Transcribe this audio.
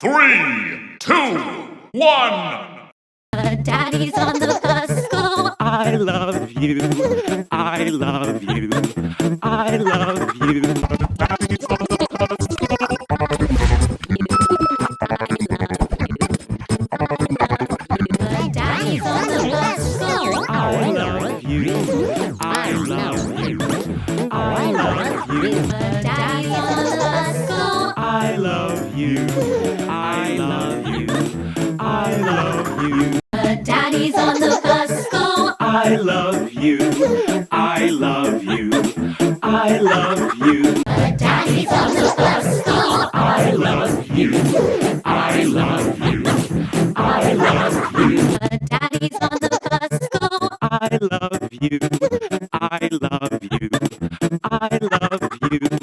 3, 2, 1. The daddies on the bus go, I love you. I love you. I love you. Daddies on the bus go. the daddies on the bus go. I love you. I love you. I love you. The daddies on the bus go, I love you.